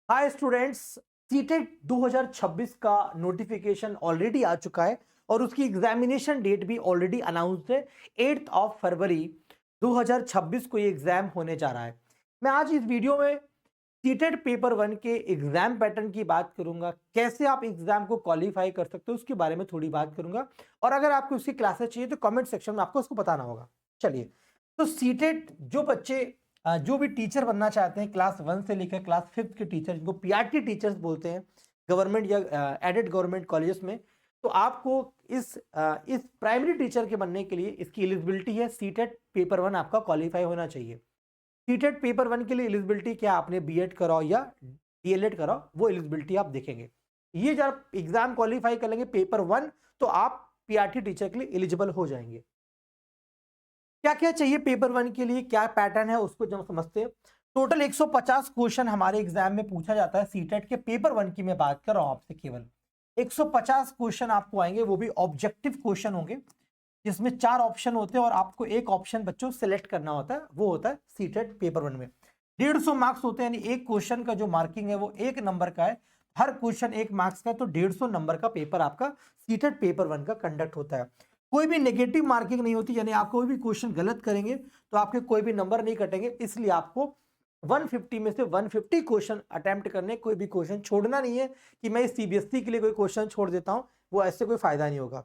Hi students, CTET 2026 का notification already आ चुका है और उसकी एग्जामिनेशन डेट भी ऑलरेडी अनाउंस्ड है। 8 फरवरी 2026 को ये एग्जाम होने जा रहा है। मैं आज इस वीडियो में सीटेट पेपर 1 के एग्जाम पैटर्न की बात करूंगा, कैसे आप एग्जाम को क्वालिफाई कर सकते हो उसके बारे में थोड़ी बात करूंगा, और अगर आपको उसकी क्लासेस चाहिए तो कमेंट सेक्शन में आपको उसको बताना होगा। चलिए, तो सीटेट जो बच्चे जो भी टीचर बनना चाहते हैं क्लास 1 से लेकर क्लास 5 के टीचर, जिनको पीआरटी टीचर्स बोलते हैं गवर्नमेंट या एडेड गवर्नमेंट कॉलेजेस में, तो आपको इस प्राइमरी टीचर के बनने के लिए इसकी एलिजिबिलिटी है सीटेट पेपर 1 आपका क्वालिफाई होना चाहिए। सीटेट पेपर 1 के लिए एलिजिबिलिटी क्या, आपने बीएड कराओ या डीएलएड कराओ, वो एलिजिबिलिटी आप देखेंगे। ये जब एग्जाम क्वालिफाई कर लेंगे पेपर 1 तो आप पीआरटी टीचर के लिए एलिजिबल हो जाएंगे। क्या क्या चाहिए पेपर 1 के लिए, क्या पैटर्न है उसको जब समझते हैं। टोटल 150 क्वेश्चन हमारे एग्जाम में पूछा जाता है। सीटेट के पेपर 1 की मैं बात कर रहा हूं आपसे, केवल 150 क्वेश्चन आपको आएंगे, वो भी ऑब्जेक्टिव क्वेश्चन होंगे जिसमें 4 ऑप्शन होते हैं और आपको एक ऑप्शन बच्चों सेलेक्ट करना होता है, वो होता है सीटेट पेपर 1 में। 150 मार्क्स होते हैं, यानी एक क्वेश्चन का जो मार्किंग है वो 1 नंबर का है। हर क्वेश्चन 1 मार्क्स का है, तो 150 नंबर का पेपर आपका सीटेट पेपर 1 का कंडक्ट होता है। कोई भी नेगेटिव मार्किंग नहीं होती, यानी आप कोई भी क्वेश्चन गलत करेंगे तो आपके कोई भी नंबर नहीं कटेंगे। इसलिए आपको 150 में से 150 क्वेश्चन अटेम्प्ट करने, कोई भी क्वेश्चन छोड़ना नहीं है कि मैं सीबीएसई के लिए कोई क्वेश्चन छोड़ देता हूं, वो ऐसे कोई फायदा नहीं होगा।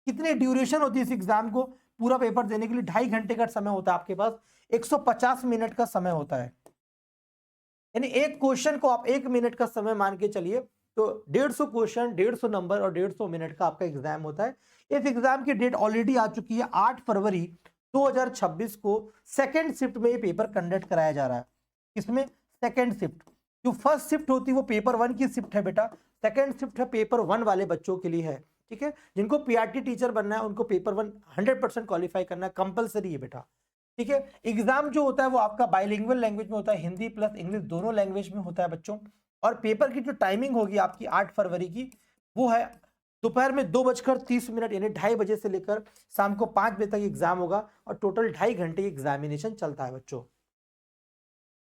कितनी ड्यूरेशन होती है इस एग्जाम को पूरा पेपर देने के लिए? 2.5 घंटे का समय होता है आपके पास, 150 मिनट का समय होता है, यानी एक क्वेश्चन को आप 1 मिनट का समय मान के चलिए, तो 150 क्वेश्चन, 150 नंबर और 150 मिनट का आपका एग्जाम होता है। इस एग्जाम की डेट ऑलरेडी आ चुकी है, 8 फरवरी 2026 को सेकेंड शिफ्ट में ये पेपर कंडक्ट कराया जा रहा है। इसमें सेकेंड शिफ्ट, जो फर्स्ट शिफ्ट होती है वो पेपर 1 की शिफ्ट है बेटा, सेकेंड शिफ्ट है पेपर 1 वाले बच्चों के लिए है। ठीक है, जिनको पीआरटी टीचर बनना है उनको पेपर 1 100% क्वालिफाई करना है, कंपलसरी है बेटा। ठीक है, एग्जाम जो होता है वो आपका बाइलिंगुअल लैंग्वेज में होता है, हिंदी प्लस इंग्लिश दोनों लैंग्वेज में होता है बच्चों। और पेपर की जो टाइमिंग होगी आपकी 8 फरवरी की, वो है दोपहर में 2:30 यानी 2:30 बजे से लेकर शाम को 5 बजे तक एग्जाम होगा, और टोटल 2.5 घंटे एग्जामिनेशन चलता है बच्चों।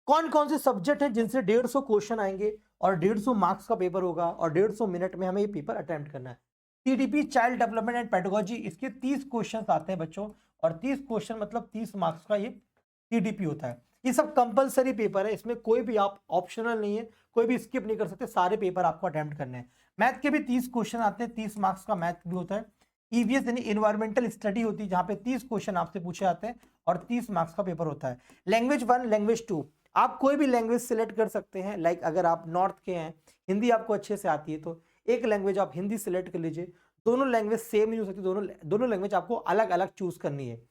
कौन कौन से सब्जेक्ट हैं जिनसे 150 क्वेश्चन आएंगे और 150 मार्क्स का पेपर होगा और 150 मिनट में हमें ये पेपर अटेम्प्ट करना है? CDP child development and pedagogy, इसके 30 क्वेश्चन आते हैं बच्चों, और 30 क्वेश्चन मतलब 30 मार्क्स का ये सीडीपी होता है। ये सब कंपलसरी पेपर है, इसमें कोई भी आप ऑप्शनल नहीं है, कोई भी स्किप नहीं कर सकते, सारे पेपर आपको अटेम्प्ट करने हैं। मैथ के भी 30 क्वेश्चन आते हैं, 30 मार्क्स का मैथ भी होता है। ईवीएस यानी इन्वायरमेंटल स्टडी होती है, जहां पे 30 क्वेश्चन आपसे पूछे जाते हैं और 30 मार्क्स का पेपर होता है। लैंग्वेज 1, लैंग्वेज 2, आप कोई भी लैंग्वेज सिलेक्ट कर सकते हैं। लाइक अगर आप नॉर्थ के हैं, हिंदी आपको अच्छे से आती है, तो एक लैंग्वेज आप हिंदी सिलेक्ट कर लीजिए। दोनों लैंग्वेज सेम नहीं हो सकती, दोनों लैंग्वेज आपको अलग अलग चूज करनी है।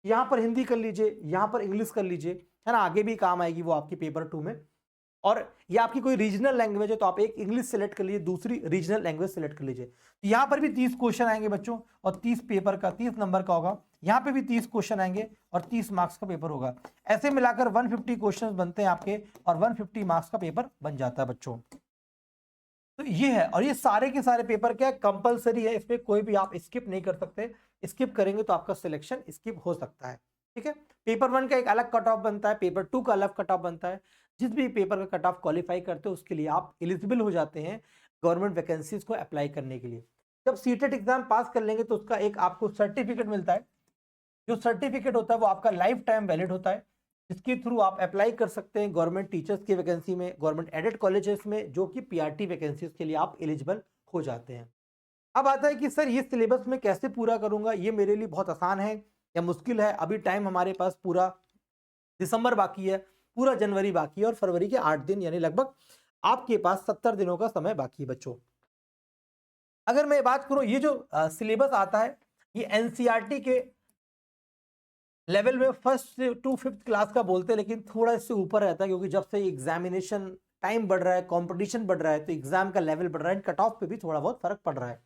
यहाँ पर हिंदी कर लीजिए, यहाँ पर इंग्लिश कर लीजिए, है ना, आगे भी काम आएगी वो आपकी पेपर 2 में। और ये आपकी कोई रीजनल लैंग्वेज है तो आप एक इंग्लिश सेलेक्ट कर लीजिए, दूसरी रीजनल लैंग्वेज सेलेक्ट कर लीजिए। तो यहाँ पर भी 30 क्वेश्चन आएंगे बच्चों, और 30 पेपर का 30 नंबर का होगा। यहाँ पे भी 30 क्वेश्चन आएंगे और 30 मार्क्स का पेपर होगा। ऐसे मिलाकर 150 क्वेश्चन बनते हैं आपके, और 150 मार्क्स का पेपर बन जाता है बच्चों। तो ये है, और ये सारे के सारे पेपर क्या कंपलसरी है, इसमें कोई भी आप स्किप नहीं कर सकते। स्किप करेंगे तो आपका सिलेक्शन स्किप हो सकता है। ठीक है, पेपर 1 का एक अलग कट ऑफ बनता है, पेपर 2 का अलग कट ऑफ बनता है। जिस भी पेपर का कट ऑफ क्वालिफाई करते हो उसके लिए आप एलिजिबल हो जाते हैं गवर्नमेंट वैकेंसीज को अप्लाई करने के लिए। जब सीटेट एग्जाम पास कर लेंगे तो उसका एक आपको सर्टिफिकेट मिलता है। जो सर्टिफिकेट होता है वो आपका लाइफ टाइम वैलिड होता है, जिसके थ्रू आप अप्लाई कर सकते हैं गवर्नमेंट टीचर्स की वैकेंसी में, गवर्नमेंट एडेड कॉलेजेस में, जो कि पीआरटी वैकेंसीज के लिए आप एलिजिबल हो जाते हैं। अब आता है कि सर ये सिलेबस में कैसे पूरा करूंगा, ये मेरे लिए बहुत आसान है या मुश्किल है? अभी टाइम हमारे पास पूरा दिसंबर बाकी है, पूरा जनवरी बाकी है, और फरवरी के 8 दिन यानी लगभग आपके पास 70 दिनों का समय बाकी है बच्चों। अगर मैं बात करूं, ये जो सिलेबस आता है ये एनसीईआरटी के लेवल में फर्स्ट टू फिफ्थ क्लास का बोलते हैं, लेकिन थोड़ा इससे ऊपर रहता है, क्योंकि जब से एग्जामिनेशन टाइम बढ़ रहा है, कंपटीशन बढ़ रहा है, तो एग्जाम का लेवल बढ़ रहा है, कट ऑफ पे भी थोड़ा बहुत फर्क पड़ रहा है।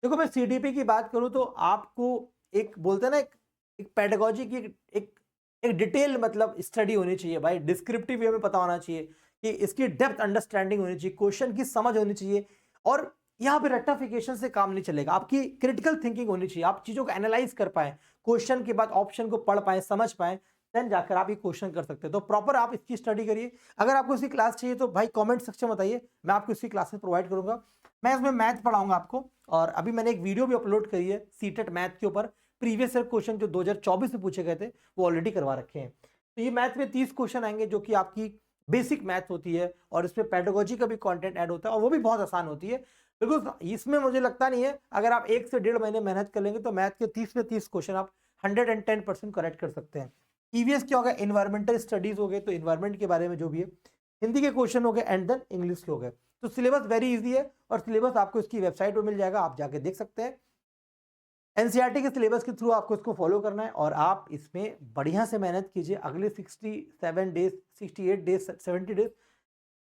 देखो, मैं सीडीपी की बात करूं तो आपको एक बोलते हैं ना, एक पेडागोजी की एक एक डिटेल मतलब स्टडी होनी चाहिए भाई, डिस्क्रिप्टिव वे में पता होना चाहिए कि इसकी डेप्थ अंडरस्टैंडिंग होनी चाहिए, क्वेश्चन की समझ होनी चाहिए। और यहाँ पे रेक्टिफिकेशन से काम नहीं चलेगा, आपकी क्रिटिकल थिंकिंग होनी चाहिए, आप चीजों को एनालाइज कर पाए, क्वेश्चन के बाद ऑप्शन को पढ़ पाए, समझ पाए, देन जाकर आप ये क्वेश्चन कर सकते हैं। तो प्रॉपर आप इसकी स्टडी करिए। अगर आपको इसकी क्लास चाहिए तो भाई कमेंट सेक्शन में बताइए, मैं आपको इसकी क्लासेस प्रोवाइड करूंगा। मैं इसमें मैथ पढ़ाऊंगा आपको, और अभी मैंने एक वीडियो भी अपलोड करी है सीटेट मैथ के ऊपर। प्रीवियस ईयर क्वेश्चन जो 2024 में पूछे गए थे वो ऑलरेडी करवा रखे हैं। तो ये मैथ में 30 क्वेश्चन आएंगे जो कि आपकी बेसिक मैथ होती है, और इसमें पेडागोजी का भी कंटेंट ऐड होता है, और वो भी बहुत आसान होती है। बिल्कुल इसमें मुझे लगता नहीं है, अगर आप 1 से 1.5 महीने मेहनत कर लेंगे तो मैथ के 30 में 30 क्वेश्चन आप 110% करेक्ट कर सकते हैं। ईवीएस क्या होगा, इन्वायरमेंटल स्टडीज हो गए, तो इन्वायरमेंट के बारे में जो भी है, हिंदी के क्वेश्चन हो गए, एंड देन इंग्लिश के हो गए। तो सिलेबस वेरी इजी है, और सिलेबस आपको इसकी वेबसाइट पर मिल जाएगा, आप जाके देख सकते हैं। एनसीईआरटी के सिलेबस के थ्रू आपको इसको फॉलो करना है, और आप इसमें बढ़िया से मेहनत कीजिए। अगले 67 डेज, 68 डेज, 70 डेज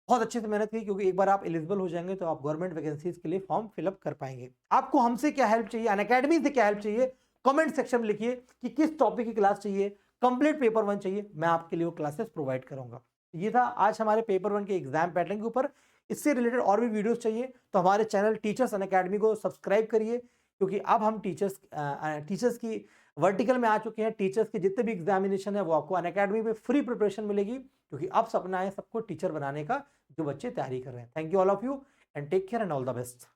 बहुत अच्छे से मेहनत कीजिए, क्योंकि एक बार आप एलिजिबल हो जाएंगे तो आप गवर्नमेंट वैकेंसीज के लिए फॉर्म फिलअप कर पाएंगे। आपको हमसे क्या हेल्प चाहिए, अनअकैडमी से क्या हेल्प चाहिए, कमेंट सेक्शन में लिखिए कि किस टॉपिक की क्लास चाहिए, कंप्लीट पेपर 1 चाहिए, मैं आपके लिए वो क्लासेस प्रोवाइड करूंगा। ये था आज हमारे पेपर 1 के एग्जाम पैटर्न के ऊपर। इससे रिलेटेड और भी वीडियोस चाहिए तो हमारे चैनल टीचर्स अनअकैडमी को सब्सक्राइब करिए, क्योंकि अब हम टीचर्स की वर्टिकल में आ चुके हैं। टीचर्स के जितने भी एग्जामिनेशन है वो आपको अनअकैडमी में फ्री प्रिपरेशन मिलेगी, क्योंकि अब सपना है सबको टीचर बनाने का जो बच्चे तैयारी कर रहे हैं। Thank you all of you, and take care and all the best.